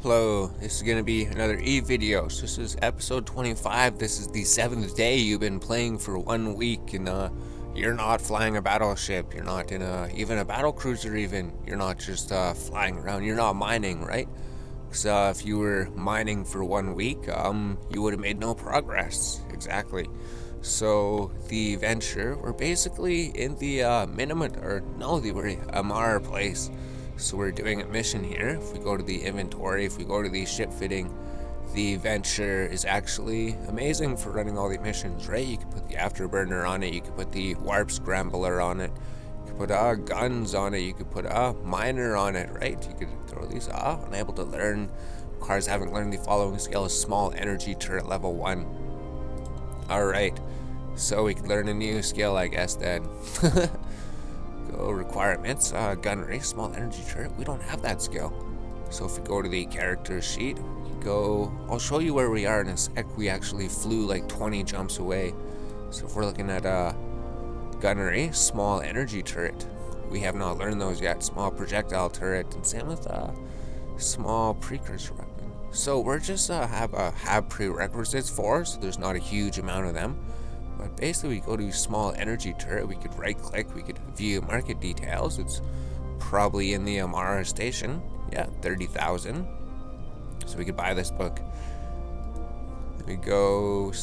Hello, this is going to be another e-video. So this is episode 25. This is the 7th day you've been playing for 1 week, and you're not flying a battleship. You're not in even a battle cruiser even. You're not just flying around. You're not mining, right? Because if you were mining for 1 week, you would have made no progress. Exactly. So the venture, we're basically in the we're Amar place. So we're doing a mission here. If we go to the inventory, if we go to the ship fitting, the venture is actually amazing for running all the missions, right? You can put the afterburner on it, you can put the warp scrambler on it, you can put guns on it, you could put a miner on it, right? You could throw these unable to learn. Cars haven't learned the following skill: small energy turret level 1. Alright, so we could learn a new skill, I guess, then. Requirements, gunnery, small energy turret. We don't have that skill. So if we go to the character sheet, I'll show you where we are in a sec. We actually flew like 20 jumps away. So if we're looking at gunnery, small energy turret, we have not learned those yet. Small projectile turret, and same with small precursor weapon. So we're just have prerequisites for, so there's not a huge amount of them. But basically, we go to small energy turret, we could right click, we could view market details. It's probably in the Amara station. Yeah, 30,000. So we could buy this book. Then we go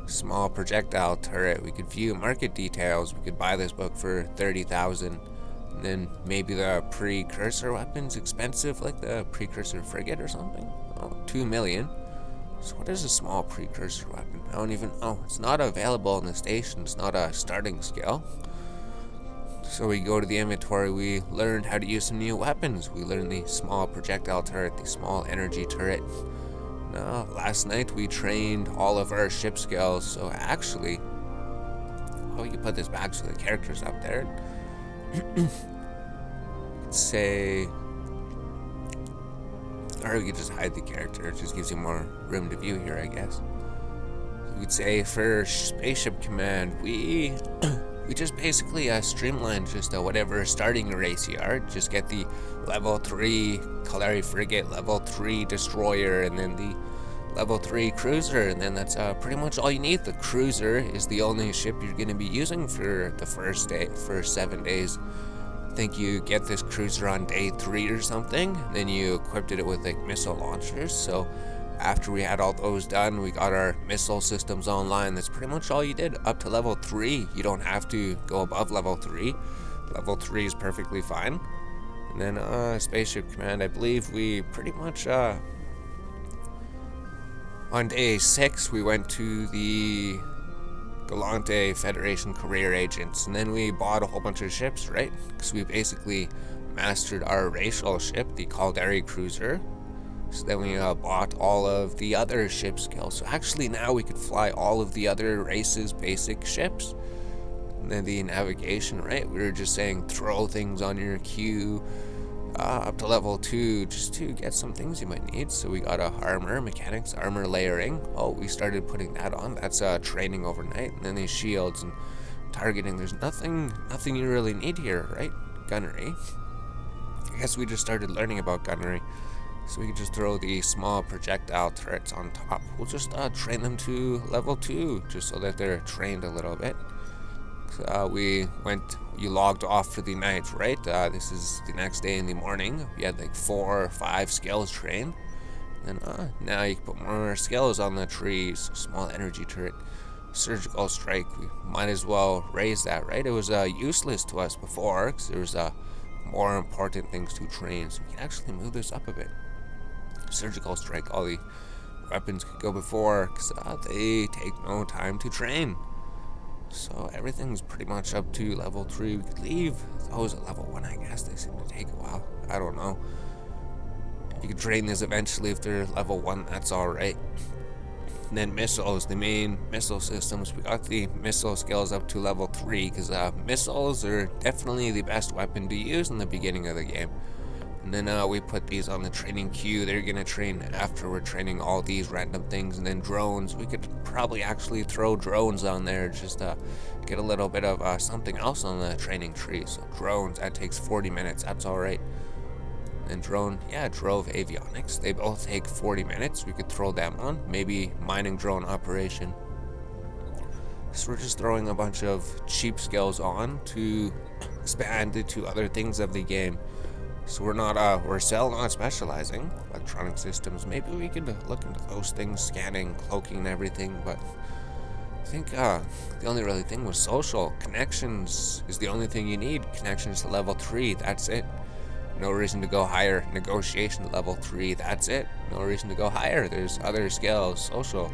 small projectile turret, we could view market details. We could buy this book for 30,000. And then maybe the precursor weapon's expensive, like the precursor frigate or something. 2 million. So what is a small precursor weapon? I don't even know. It's not available in the station. It's not a starting skill. So we go to the inventory. We learned how to use some new weapons. We learned the small projectile turret, the small energy turret. Now, last night we trained all of our ship skills. So actually, we can put this back so the character's up there. Let's say... Or we could just hide the character. It just gives you more room to view here, I guess. So we could say for spaceship command, we just basically streamline just whatever starting race you are. Just get the level 3 Calari frigate, level 3 destroyer, and then the level 3 cruiser, and then that's pretty much all you need. The cruiser is the only ship you're going to be using for the first 7 days. I think you get this cruiser on day 3 or something, then you equipped it with like missile launchers. So after we had all those done, we got our missile systems online. That's pretty much all you did up to level 3. You don't have to go above level 3. Level 3 is perfectly fine. And then spaceship command, I believe we pretty much on day 6 we went to the Galante Federation career agents, and then we bought a whole bunch of ships, right? Because we basically mastered our racial ship, the Caldari cruiser. So then we bought all of the other ship skills. So actually now we could fly all of the other races' basic ships. And then the navigation, right? We were just saying throw things on your queue up to level 2 just to get some things you might need. So we got armor, mechanics, armor layering. We started putting that on. That's training overnight. And then these shields and targeting. There's nothing you really need here, right? Gunnery. I guess we just started learning about gunnery. So we could just throw the small projectile turrets on top. We'll just train them to level 2 just so that they're trained a little bit. You logged off for the night, right? This is the next day in the morning. We had like 4 or 5 skills trained. And now you can put more skills on the trees. Small energy turret, surgical strike. We might as well raise that, right? It was useless to us before because there was more important things to train. So we can actually move this up a bit. Surgical strike, all the weapons could go before because they take no time to train. So everything's pretty much up to level 3. We could leave those at level 1, I guess. They seem to take a while. I don't know. You could train this eventually if they're level 1, that's alright. And then missiles, the main missile systems. We got the missile skills up to level 3 because missiles are definitely the best weapon to use in the beginning of the game. And then we put these on the training queue. They're going to train after we're training all these random things. And then drones. We could probably actually throw drones on there just to get a little bit of something else on the training tree. So drones, that takes 40 minutes. That's all right. And drone, yeah, drove avionics. They both take 40 minutes. We could throw them on. Maybe mining drone operation. So we're just throwing a bunch of cheap skills on to expand into other things of the game. So we're still not specializing. Electronic systems, maybe we could look into those things, scanning, cloaking, and everything, but I think the only really thing was social. Connections is the only thing you need. Connections to level 3, that's it. No reason to go higher. Negotiation to level 3, that's it. No reason to go higher. There's other skills. Social,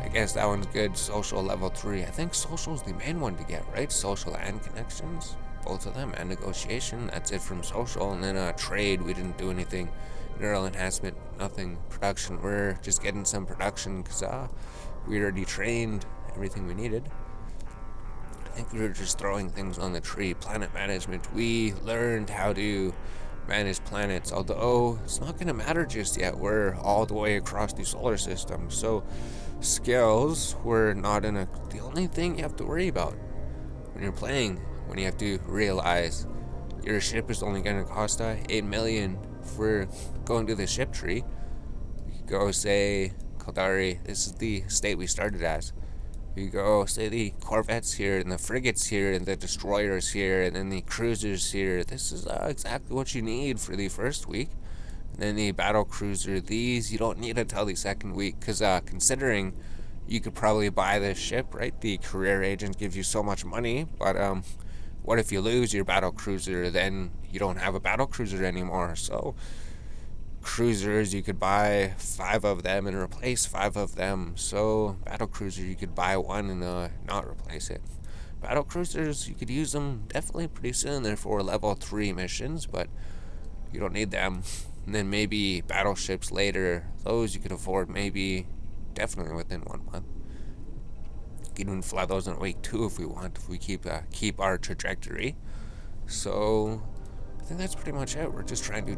I guess that one's good. Social level 3. I think social is the main one to get, right? Social and connections, both of them, and negotiation. That's it from social. And then trade, we didn't do anything. Neural enhancement, nothing. Production, we're just getting some production because we already trained everything we needed. I think we were just throwing things on the tree. Planet management, we learned how to manage planets, although it's not going to matter just yet. We're all the way across the solar system, so skills were not the only thing you have to worry about when you're playing, when you have to realize your ship is only going to cost 8 million for going to the ship tree. You could go say Caldari, this is the state we started as. You go say the corvettes here and the frigates here and the destroyers here and then the cruisers here. This is exactly what you need for the first week. And then the battle cruiser, these you don't need until the second week, because considering you could probably buy this ship, right? The career agent gives you so much money, but what if you lose your battle cruiser? Then you don't have a battle cruiser anymore. So cruisers, you could buy 5 of them and replace 5 of them. So battle cruiser, you could buy one and not replace it. Battle cruisers, you could use them definitely pretty soon. They're for level 3 missions, but you don't need them. And then maybe battleships later, those you could afford maybe definitely within 1 month. You can even fly those in week 2 if we want, if we keep our trajectory. So I think that's pretty much it. We're just trying to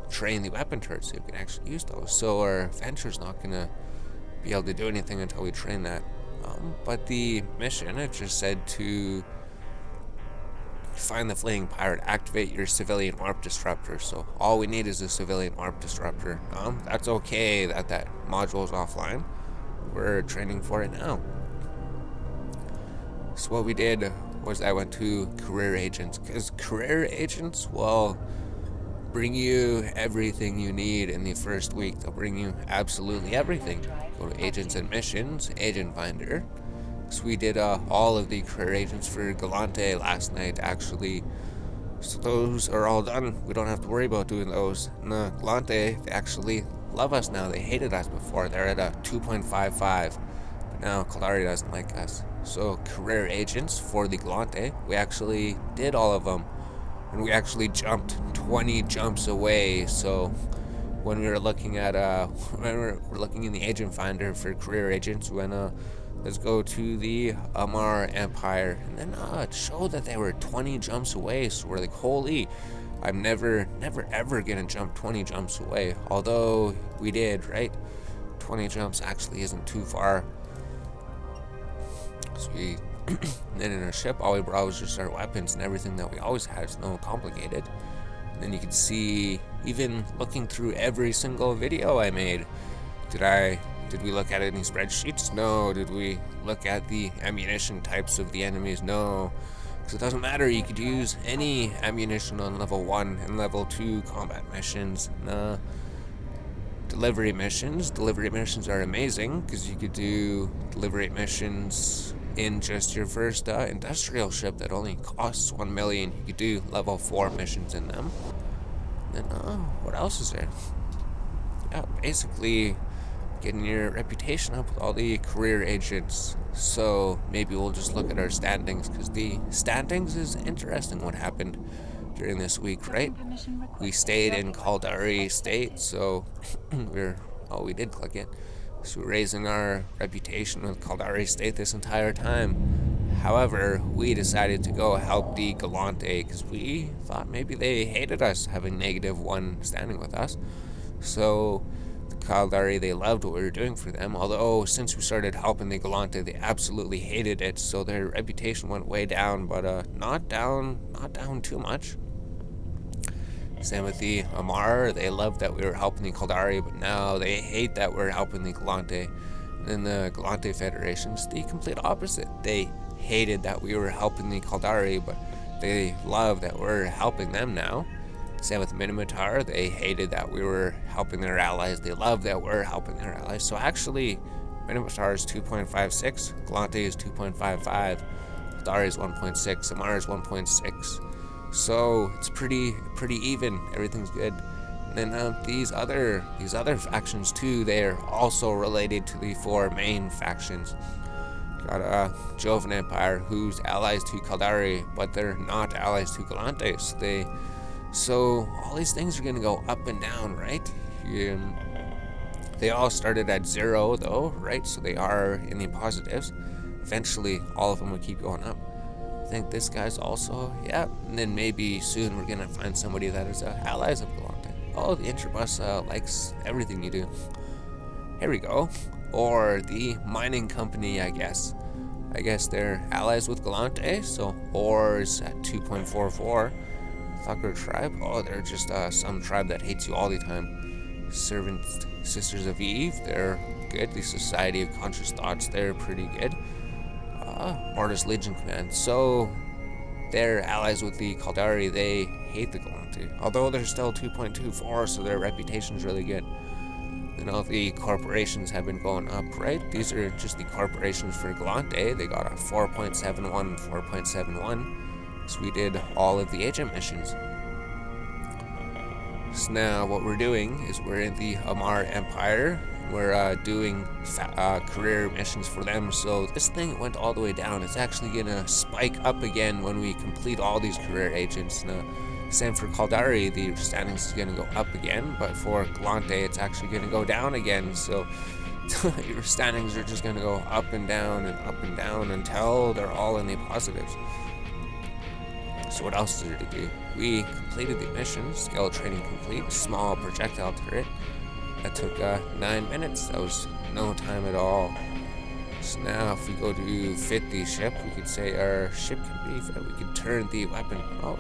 train the weapon turrets so we can actually use those. So our venture's not gonna be able to do anything until we train that. But the mission, it just said to find the fleeing pirate, activate your civilian warp disruptor. So all we need is a civilian warp disruptor. That's okay that module is offline. We're training for it now. So what we did was I went to career agents, because career agents will bring you everything you need in the first week. They'll bring you absolutely everything. Go to agents and missions, agent finder. So we did all of the career agents for Galante last night, actually. So those are all done. We don't have to worry about doing those. And Galante, they actually love us now. They hated us before. They're at a 2.55. But now Caldari doesn't like us. So career agents for the Galante, we actually did all of them. And we actually jumped 20 jumps away. So when we were looking at when we're looking in the agent finder for career agents, let's go to the Amar Empire, and then it showed that they were 20 jumps away. So we're like, holy, I'm never ever gonna jump 20 jumps away. Although we did, right? 20 jumps actually isn't too far. So we then in our ship, all we brought was just our weapons and everything that we always had. It's no complicated. And then you can see, even looking through every single video I made, did we look at any spreadsheets? No. Did we look at the ammunition types of the enemies? No. Because it doesn't matter, you could use any ammunition on level 1 and level 2 combat missions. Nah. Delivery missions are amazing, because you could do delivery missions in just your first industrial ship that only costs 1 million. You could do level 4 missions in them. And then what else is there? Yeah, basically getting your reputation up with all the career agents. So maybe we'll just look at our standings, because the standings is interesting what happened during this week, right? We stayed in Caldari State, so we did click it. So we're raising our reputation with Caldari State this entire time. However, we decided to go help the Galante, because we thought maybe they hated us having -1 standing with us. So the Caldari, they loved what we were doing for them, although since we started helping the Galante, they absolutely hated it, so their reputation went way down, but not down too much. Same with the Amar. They loved that we were helping the Caldari, but now they hate that we're helping the Galante. And the Galante Federation's the complete opposite. They hated that we were helping the Caldari, but they love that we're helping them now. Same with Minimatar. They hated that we were helping their allies. They love that we're helping their allies. So actually, Minimatar is 2.56, Galante is 2.55, Caldari is 1.6, Amar is 1.6. So it's pretty even. Everything's good. And then these other factions too, they're also related to the 4 main factions. Got Jovan Empire, who's allies to Caldari, but they're not allies to Galante. So all these things are gonna go up and down, right? They all started at 0 though, right? So they are in the positives. Eventually, all of them will keep going up. I think this guy's also, yeah. And then maybe soon we're gonna find somebody that is allies of Galante. Oh, the Interbus likes everything you do. Here we go. Or the mining company, I guess. I guess they're allies with Galante, so Or's at 2.44. Thucker tribe, oh, they're just some tribe that hates you all the time. Servant Sisters of Eve, they're good. The Society of Conscious Thoughts, they're pretty good. Mortis Legion Command, so they're allies with the Caldari, they hate the Galante. Although they're still 2.24, so their reputation's really good. And all the corporations have been going up, right? These are just the corporations for Galante. They got a 4.71 and 4.71. So we did all of the agent missions. So now what we're doing is we're in the Amar Empire. We're doing career missions for them. So this thing went all the way down. It's actually gonna spike up again when we complete all these career agents. Now, same for Caldari, the standings is gonna go up again, but for Galante, it's actually gonna go down again. So your standings are just gonna go up and down until they're all in the positives. So what else did it do? We completed the mission, skill training complete, small projectile turret. That took 9 minutes. That was no time at all. So now if we go to fit the ship, we could say our ship can be fit. We could turn the weapon. Oh,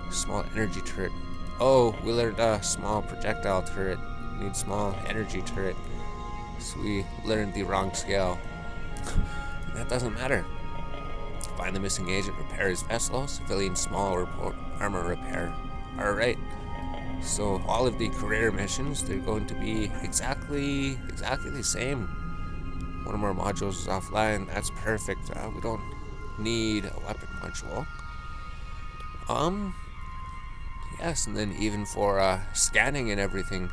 small energy turret. Oh, we learned a small projectile turret. We need small energy turret. So we learned the wrong scale. That doesn't matter. Find the missing agent, repair his vessel, civilian small report, armor repair. Alright. So all of the career missions, they're going to be exactly the same. One of our modules is offline. That's perfect. We don't need a weapon module. Yes, and then even for scanning and everything,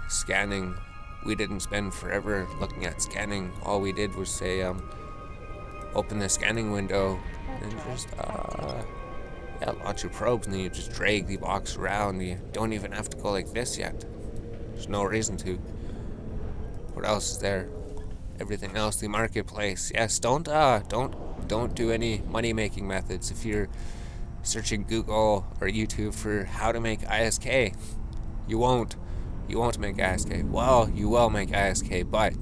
we didn't spend forever looking at scanning. All we did was say, open the scanning window and just launch your probes, and then you just drag the box around. You don't even have to go like this yet. There's no reason to. What else is there? Everything else, the marketplace. Yes, don't do any money-making methods. If you're searching Google or YouTube for how to make ISK, you won't make ISK. Well, you will make ISK, but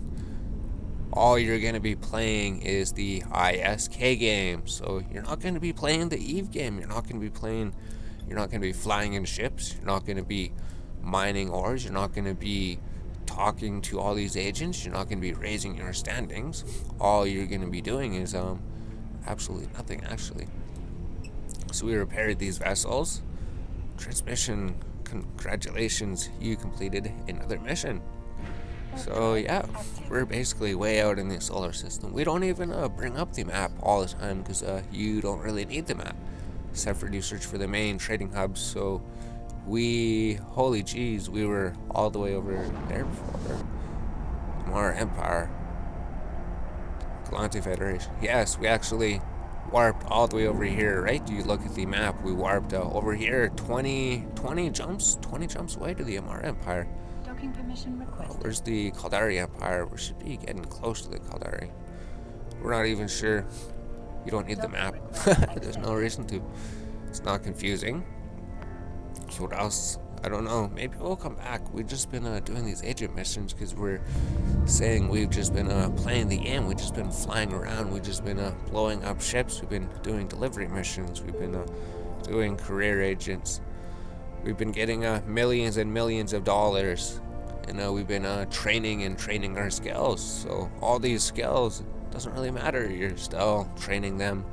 all you're going to be playing is the ISK game. So you're not going to be playing the Eve game. You're not going to be flying in ships. You're not going to be mining ores. You're not going to be talking to all these agents. You're not going to be raising your standings. All you're going to be doing is absolutely nothing, actually. So we repaired these vessels. Transmission, congratulations, you completed another mission. So yeah, we're basically way out in the solar system. We don't even bring up the map all the time because you don't really need the map, except for you search for the main trading hubs. So holy jeez, we were all the way over there before. Amar Empire, Galante Federation. Yes, we actually warped all the way over here, right? You look at the map, we warped over here 20 jumps away to the Amar Empire. Docking permission requested. Where's the Caldari Empire? We should be getting close to the Caldari. We're not even sure. You don't need the map. There's no reason to. It's not confusing. So what else? I don't know. Maybe we'll come back. We've just been doing these agent missions because we're saying we've just been playing the game. We've just been flying around. We've just been blowing up ships. We've been doing delivery missions. We've been doing career agents. we've been getting millions and millions of dollars, and we've been training and training our skills. So all these skills doesn't really matter. You're still training them.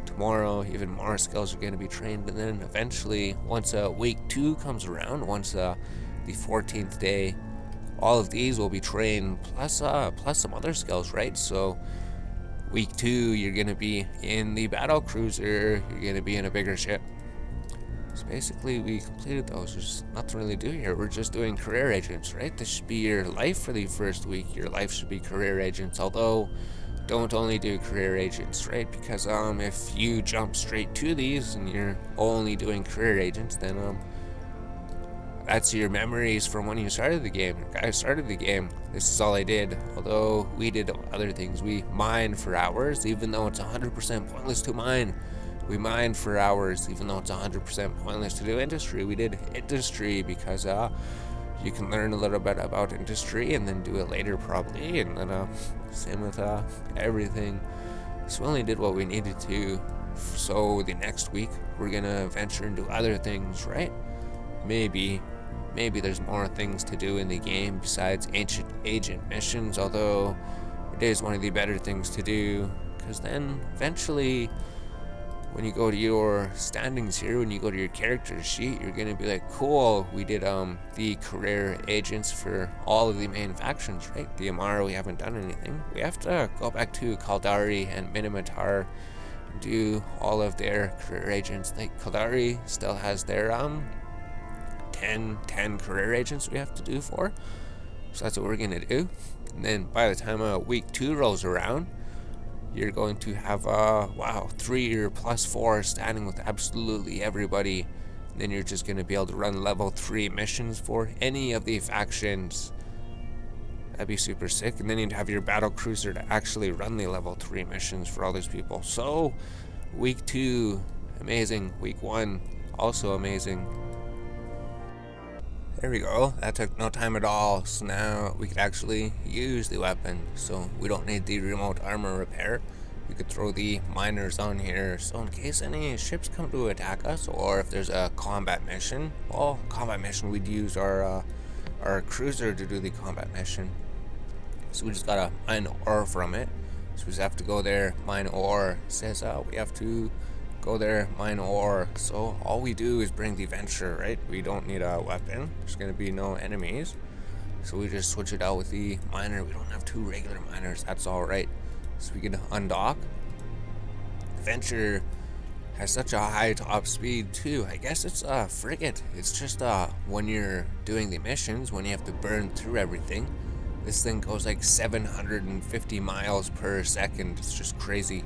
Tomorrow, even more skills are going to be trained, and then eventually, once week 2 comes around, once the 14th day, all of these will be trained, plus some other skills, right? So week 2, you're going to be in the battle cruiser, you're going to be in a bigger ship. So basically, we completed those. There's nothing really to do here. We're just doing career agents, right? This should be your life for the first week. Your life should be career agents, although don't only do career agents, right? Because if you jump straight to these and you're only doing career agents, then that's your memories from when you started the game. I started the game, this is all I did. Although we did other things. We mined for hours, even though it's 100% pointless to mine. We mined for hours, even though it's 100% pointless to do industry. We did industry because you can learn a little bit about industry and then do it later probably, and then same with everything. So we only did what we needed to. So the next week we're gonna venture into other things, right? Maybe there's more things to do in the game besides ancient agent missions, although it is one of the better things to do, because then eventually when you go to your standings here, when you go to your character sheet, you're gonna be like, cool, we did the career agents for all of the main factions, right? The Amara, we haven't done anything. We have to go back to Kaldari and Minimatar, do all of their career agents. Like Kaldari still has their 10 career agents we have to do for. So that's what we're gonna do. And then by the time week 2 rolls around, you're going to have 3 or plus 4 standing with absolutely everybody. And then you're just going to be able to run level 3 missions for any of the factions. That'd be super sick. And then you'd have your battle cruiser to actually run the level 3 missions for all these people. So week 2, amazing. Week 1, also amazing. There we go. That took no time at all. So now we could actually use the weapon. So we don't need the remote armor repair. We could throw the miners on here. So in case any ships come to attack us, or if there's a combat mission, we'd use our cruiser to do the combat mission. So we just gotta mine ore from it. So we just have to go there, mine ore. It says we have to go there, mine ore. So all we do is bring the venture, right? We don't need a weapon. There's gonna be no enemies. So we just switch it out with the miner. We don't have 2 regular miners. That's all right. So we can undock. The venture has such a high top speed too. I guess it's a frigate. It's just when you're doing the missions, when you have to burn through everything, this thing goes like 750 miles per second. It's just crazy.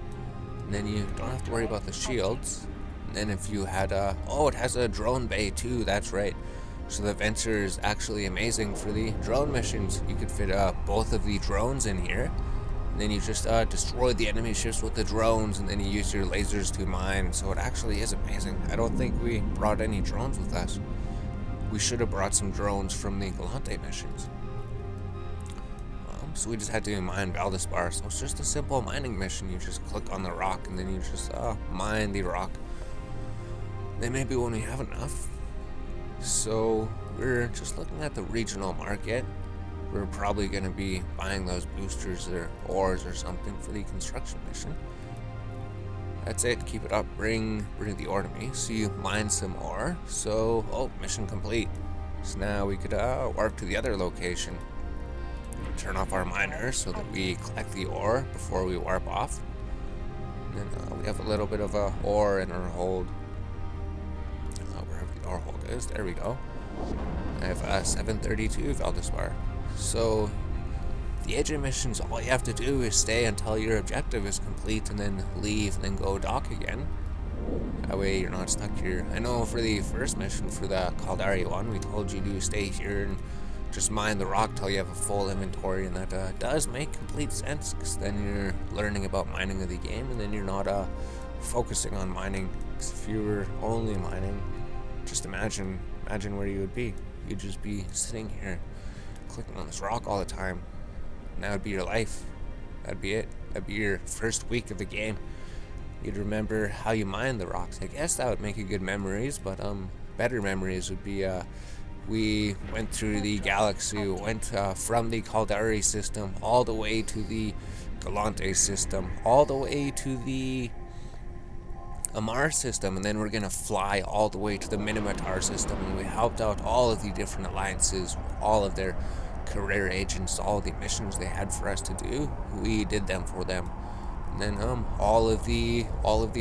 And then you don't have to worry about the shields. And then if you had it has a drone bay too, that's right. So the venture is actually amazing for the drone missions. You could fit both of the drones in here, and then you just destroy the enemy ships with the drones, and then you use your lasers to mine. So it actually is amazing. I don't think we brought any drones with us. We should have brought some drones from the Galante missions. So we just had to mine Valdespar. So it's just a simple mining mission. You just click on the rock and then you just mine the rock. Then maybe when we have enough. So we're just looking at the regional market. We're probably going to be buying those boosters or ores or something for the construction mission. That's it. Keep it up. Bring the ore to me. So you mine some ore. So, mission complete. So now we could warp to the other location. Turn off our miner so that we collect the ore before we warp off. And then we have a little bit of ore in our hold. Wherever the ore hold is, there we go. I have 732 Valdespar. So the agent missions, all you have to do is stay until your objective is complete and then leave and then go dock again. That way you're not stuck here. I know for the first mission, for the Kaldari one, we told you to stay here and just mine the rock till you have a full inventory, and that does make complete sense, because then you're learning about mining of the game, and then you're not focusing on mining. Because if you were only mining, just imagine where you would be. You'd just be sitting here clicking on this rock all the time, and that would be your life. That'd be it. That'd be your first week of the game. You'd remember how you mined the rocks. I guess that would make you good memories, but better memories would be we went through the galaxy, went from the Caldari system all the way to the Galante system, all the way to the Amar system, and then we're gonna fly all the way to the Minimatar system, and we helped out all of the different alliances, all of their career agents, all the missions they had for us to do. We did them for them. And then all of the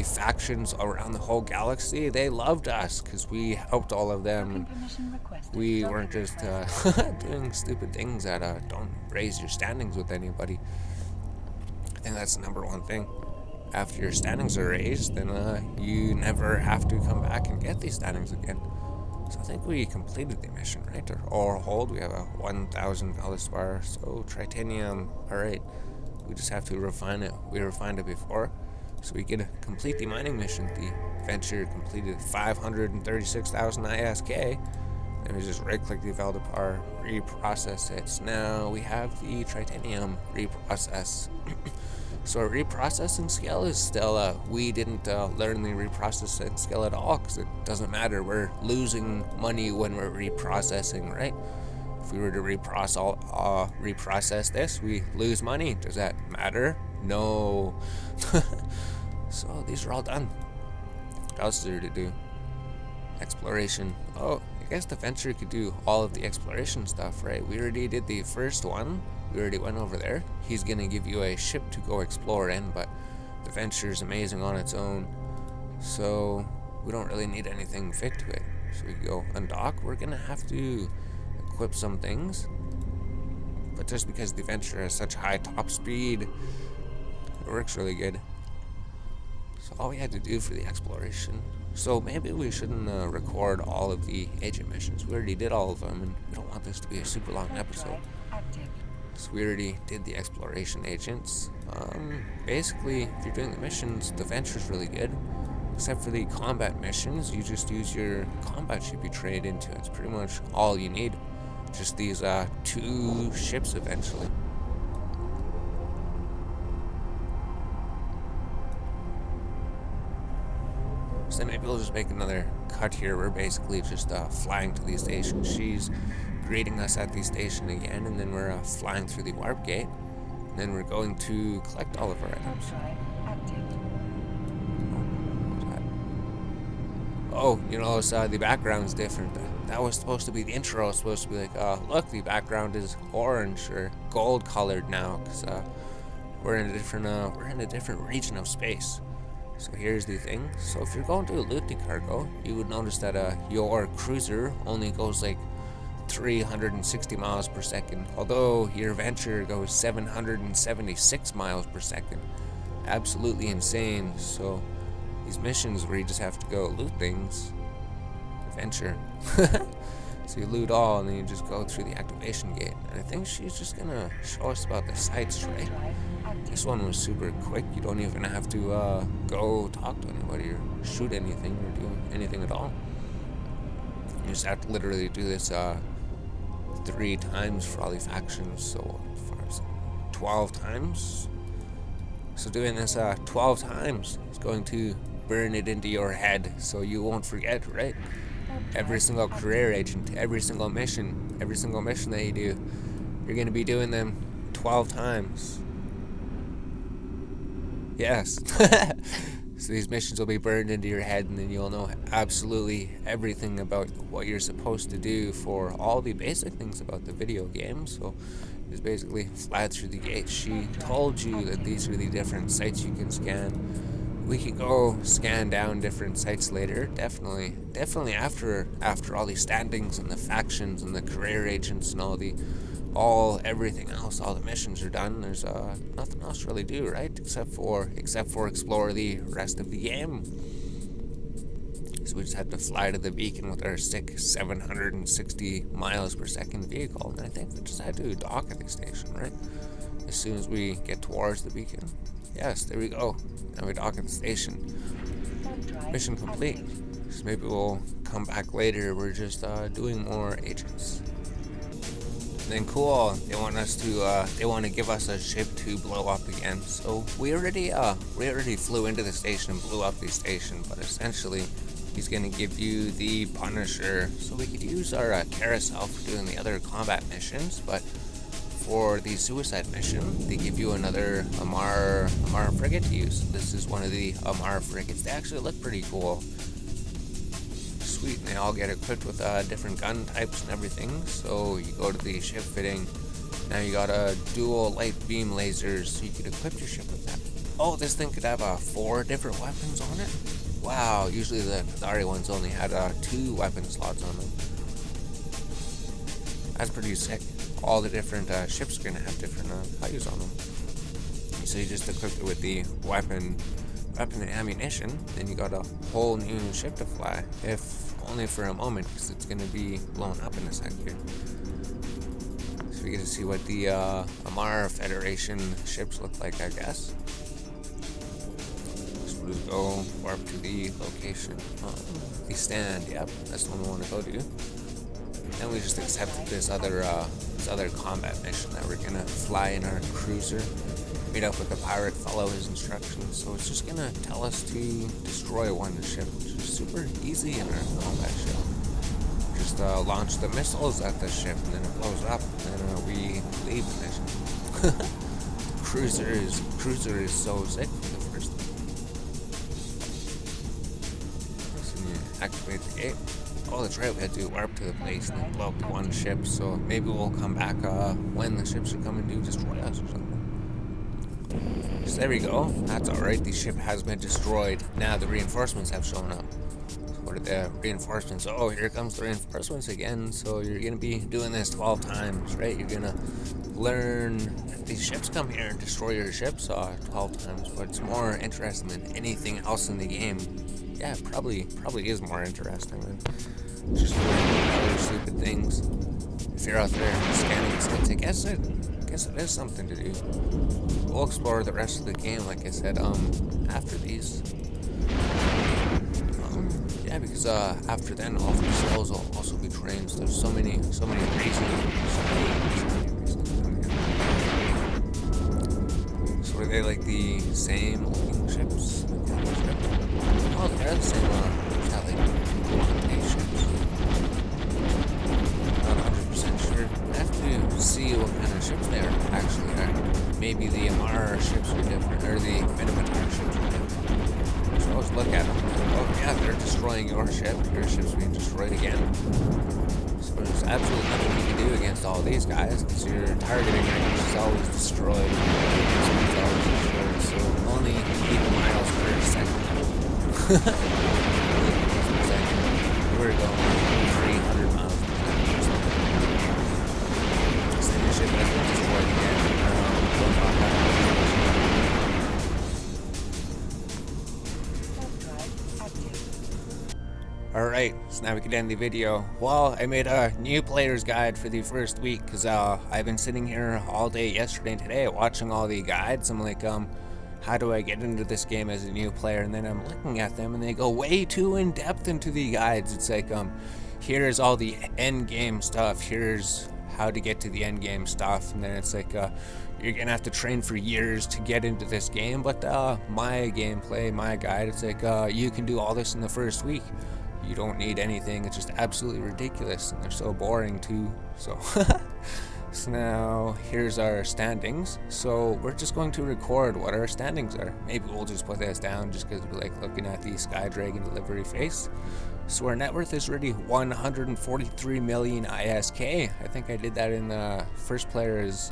factions around the whole galaxy, they loved us because we helped all of them. And Permission requested. we weren't just doing stupid things that don't raise your standings with anybody. I think that's the number one thing. After your standings are raised, then you never have to come back and get these standings again. So I think we completed the mission, right? Or hold, we have a 1,000 Velospar, so Tritanium, alright. We just have to refine it. We refined it before, so we can complete the mining mission. The venture completed 536,000 ISK. And we just right-click the Velospar, reprocess it. So now we have the Tritanium reprocess. So our reprocessing skill is still, we didn't learn the reprocessing skill at all, because it doesn't matter. We're losing money when we're reprocessing, right? If we were to reprocess this, we lose money. Does that matter? No. So these are all done. What else is there to do? Exploration. Oh, I guess the venture could do all of the exploration stuff, right? We already did the first one. We already went over there. He's gonna give you a ship to go explore in, but the venture is amazing on its own, so we don't really need anything fit to it. So we go undock. We're gonna have to equip some things, but just because the venture has such high top speed, it works really good. So all we had to do for the exploration. So maybe we shouldn't record all of the agent missions. We already did all of them, and we don't want this to be a super long episode. So we already did the exploration agents. Basically, if you're doing the missions, the venture's really good. Except for the combat missions, you just use your combat ship you trade into. It's pretty much all you need. Just these 2 ships eventually. So then maybe we'll just make another cut here. We're basically just flying to the station. She's greeting us at the station again, and then we're flying through the warp gate. And then we're going to collect all of our items. Oh, you know, the background's different. That was supposed to be the intro. It was supposed to be like, look, the background is orange or gold colored now, because we're in a different region of space. So here's the thing. So if you're going to a looting cargo, you would notice that your cruiser only goes like 360 miles per second, although your venture goes 776 miles per second. Absolutely insane. So these missions where you just have to go loot things, venture. So you loot all, and then you just go through the activation gate. And I think she's just gonna show us about the sites, right? This one was super quick. You don't even have to go talk to anybody or shoot anything or do anything at all. You just have to literally do this 3 times for all the factions, so 12 times. So doing this 12 times is going to burn it into your head, so you won't forget, right? Every single career agent, every single mission that you do, you're going to be doing them 12 times. Yes. So these missions will be burned into your head, and then you'll know absolutely everything about what you're supposed to do for all the basic things about the video game. So just basically fly through the gate. She told you that these are the different sites you can scan. We can go scan down different sites later, definitely after all the standings and the factions and the career agents and everything else, all the missions are done. There's nothing else to really do, right? Except for explore the rest of the game. So we just had to fly to the beacon with our sick 760 miles per second vehicle, and I think we just had to dock at the station, right? As soon as we get towards the beacon. Yes, there we go. Now we dock at the station. Mission complete. So maybe we'll come back later. We're just doing more agents. Then cool, they want to give us a ship to blow up again. So we already flew into the station and blew up the station, but essentially he's going to give you the Punisher. So we could use our carousel for doing the other combat missions, but for the suicide mission, they give you another Amar frigate to use. This is one of the Amar frigates. They actually look pretty cool. Sweet, and they all get equipped with different gun types and everything. So you go to the ship fitting. Now you got a dual light beam lasers, so you could equip your ship with that. Oh, this thing could have 4 different weapons on it. Wow, usually the Qadari ones only had 2 weapon slots on them. That's pretty sick. All the different ships are going to have different values on them. So you just equip it with the weapon and ammunition, then you got a whole new ship to fly, if only for a moment, because it's going to be blown up in a sec here. So we get to see what the Amar Federation ships look like, I guess. So we'll just go warp to the location. The stand, yep, that's the one we want to go to. Then we just accepted this other combat mission that we're gonna fly in our cruiser, meet up with a pirate, follow his instructions. So it's just gonna tell us to destroy one ship, which is super easy in our combat ship. Just launch the missiles at the ship, and then it blows up, and then we leave the mission. Cruiser is so sick for the first thing. So you activate the gate. Oh, that's right, we had to warp to the place and then blow up one ship, so maybe we'll come back when the ships are coming to destroy us or something. So there we go, that's alright, the ship has been destroyed. Now the reinforcements have shown up. So what are the reinforcements? Oh, here comes the reinforcements again, so you're going to be doing this 12 times, right? You're going to learn that these ships come here and destroy your ships 12 times, but it's more interesting than anything else in the game. Yeah, probably is more interesting than just doing other stupid things. If you're out there scanning sites, I guess it is something to do. We'll explore the rest of the game, like I said, after these. Yeah, because after then, all the cells will also be trained. So there's so many reasons. So are they like the same looking ships? Oh, they're the same, ships. Not 100% sure. I have to see what kind of ships they actually are. Maybe the Amar ships are different, or the Minotaur ships are different. So let's look at them. Oh yeah, they're destroying your ship. Your ship's being destroyed again. So there's absolutely nothing you can do against all these guys, because your targeting range is always destroyed. So only 8 miles per second. We're going 300 miles per second. Same ship has been destroyed again. Alright, so now we can end the video. Well, I made a new player's guide for the first week, because I've been sitting here all day yesterday and today watching all the guides. I'm like, how do I get into this game as a new player? And then I'm looking at them and they go way too in depth into the guides. It's like, here's all the end game stuff, here's how to get to the end game stuff, and then it's like, you're gonna have to train for years to get into this game. But my gameplay, my guide, it's like, you can do all this in the first week. You don't need anything. It's just absolutely ridiculous, and they're so boring too. So so now here's our standings. So we're just going to record what our standings are. Maybe we'll just put this down just because we like looking at the Sky Dragon delivery face. So our net worth is already 143 million ISK. I think I did that in the first player's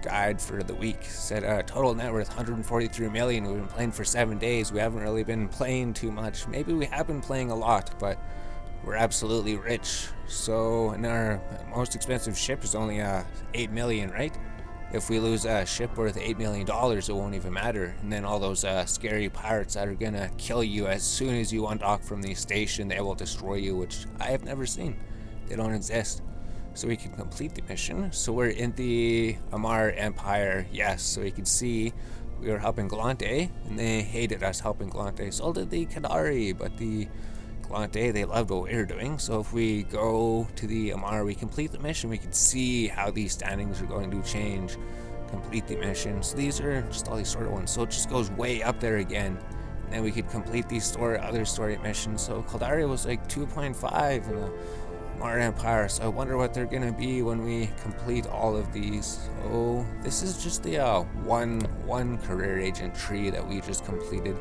guide for the week. Said total net worth 143 million. We've been playing for 7 days. We haven't really been playing too much. Maybe we have been playing a lot, but we're absolutely rich. So, and our most expensive ship is only 8 million, right? If we lose a ship worth $8 million, it won't even matter. And then all those scary pirates that are gonna kill you as soon as you undock from the station, they will destroy you, which I have never seen. They don't exist. So we can complete the mission. So we're in the Amar Empire, yes. So you can see we were helping Galante, and they hated us helping Galante. So did the Qadari, but the Galante, they loved what we were doing. So if we go to the Amar, we complete the mission, we can see how these standings are going to change. Complete the mission. So these are just all these sort of ones. So it just goes way up there again. then we could complete these other story missions. So Caldaria was like 2.5 in the Mar Empire, so I wonder what they're gonna be when we complete all of these. So this is just the one career agent tree that we just completed.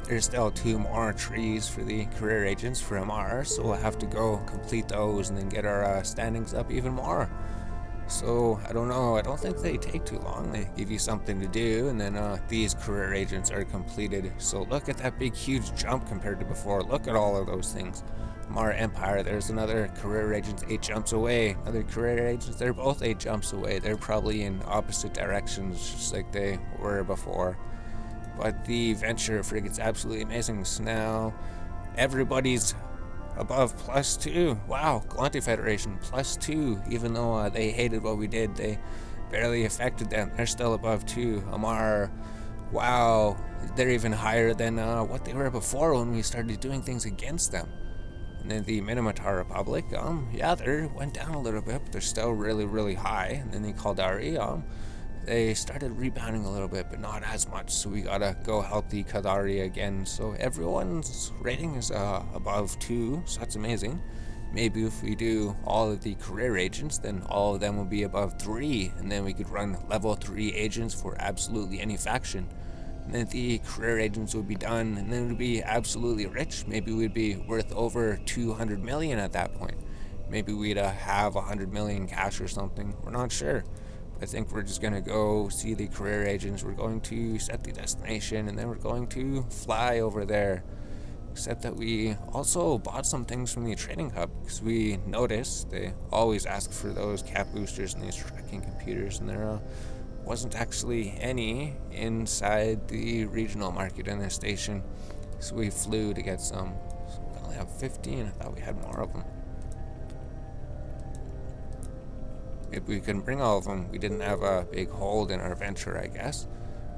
There's still 2 more trees for the career agents for MR, so we'll have to go complete those and then get our standings up even more. So I don't know, I don't think they take too long. They give you something to do, and then these career agents are completed. So look at that big huge jump compared to before. Look at all of those things. Mara Empire, there's another career agent 8 jumps away. Other career agents, they're both 8 jumps away. They're probably in opposite directions just like they were before. But the Venture frigate's absolutely amazing. So now everybody's above +2. Wow, Galante Federation +2. Even though they hated what we did, they barely affected them. They're still above 2. Amar, wow, they're even higher than what they were before when we started doing things against them. And then the Minamatar Republic, yeah, they went down a little bit, but they're still really, really high. And then the Caldari, they started rebounding a little bit, but not as much, so we gotta go help the Caldari again. So everyone's rating is above 2, so that's amazing. Maybe if we do all of the career agents, then all of them will be above 3, and then we could run level 3 agents for absolutely any faction. And then the career agents would be done, and then we'd be absolutely rich. Maybe we'd be worth over 200 million at that point. Maybe we'd have 100 million cash or something. We're not sure. I think we're just going to go see the career agents. We're going to set the destination, and then we're going to fly over there. Except that we also bought some things from the trading hub, because we noticed they always ask for those cap boosters and these tracking computers, and there wasn't actually any inside the regional market in the station. So we flew to get some. So we only have 15. I thought we had more of them. If we couldn't bring all of them, we didn't have a big hold in our venture, I guess.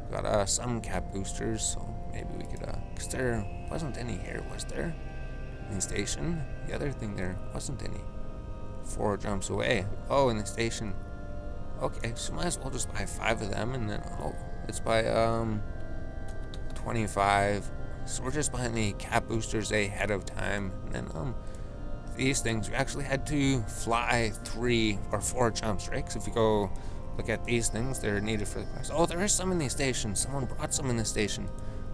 We got some cap boosters, so maybe we could, because there wasn't any here, was there? In the station? The other thing, there wasn't any. 4 jumps away. Oh, in the station. Okay, so might as well just buy 5 of them, and then, let's buy, 25. So we're just buying the cap boosters ahead of time, and then, these things, we actually had to fly 3 or 4 jumps, right? Because if you go look at these things, they're needed for the quest. Oh, there is some in the station. Someone brought some in the station.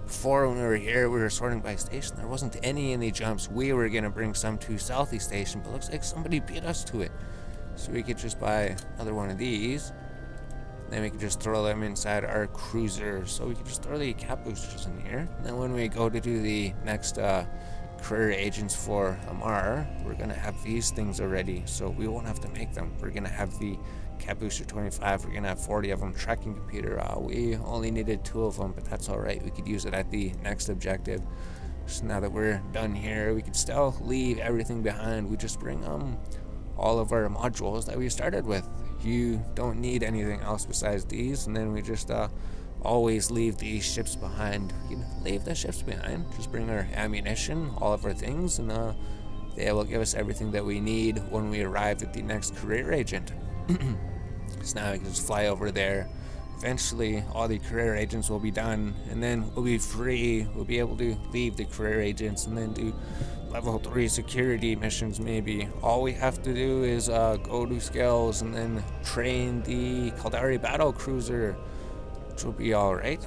Before, when we were here, we were sorting by station. There wasn't any in the jumps. We were going to bring some to Southie Station, but looks like somebody beat us to it. So we could just buy another one of these. Then we could just throw them inside our cruiser. So we could just throw the cap boosters in here. And then when we go to do the next career agents for Amar, we're gonna have these things already, so we won't have to make them. We're gonna have the cap booster 25, we're gonna have 40 of them. Tracking computer, we only needed 2 of them, but that's all right. We could use it at the next objective. So now that we're done here, we could still leave everything behind. We just bring all of our modules that we started with. You don't need anything else besides these, and then we just always leave these ships behind. We can leave the ships behind, just bring our ammunition, all of our things, and they will give us everything that we need when we arrive at the next career agent. So now we can just fly over there. Eventually all the career agents will be done, and then we'll be free. We'll be able to leave the career agents and then do level 3 security missions. Maybe all we have to do is go to skills and then train the Caldari battle cruiser, which will be alright.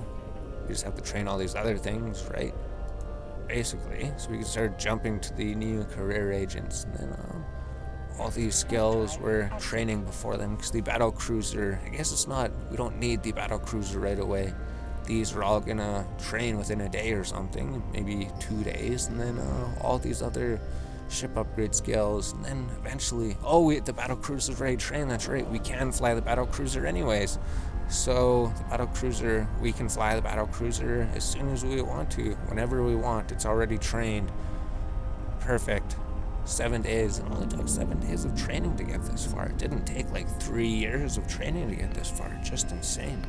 We just have to train all these other things, right? Basically, so we can start jumping to the new career agents, and then all these skills we're training before them, because the battle cruiser, I guess it's not, we don't need the battle cruiser right away. These are all gonna train within a day or something, maybe 2 days, and then all these other ship upgrade skills, and then eventually, the battle cruiser's ready to train. That's right, we can fly the battle cruiser anyways. So the battle cruiser, we can fly the battle cruiser as soon as we want to, whenever we want. It's already trained. Perfect. 7 days. It only took 7 days of training to get this far. It didn't take like 3 years of training to get this far. Just insane.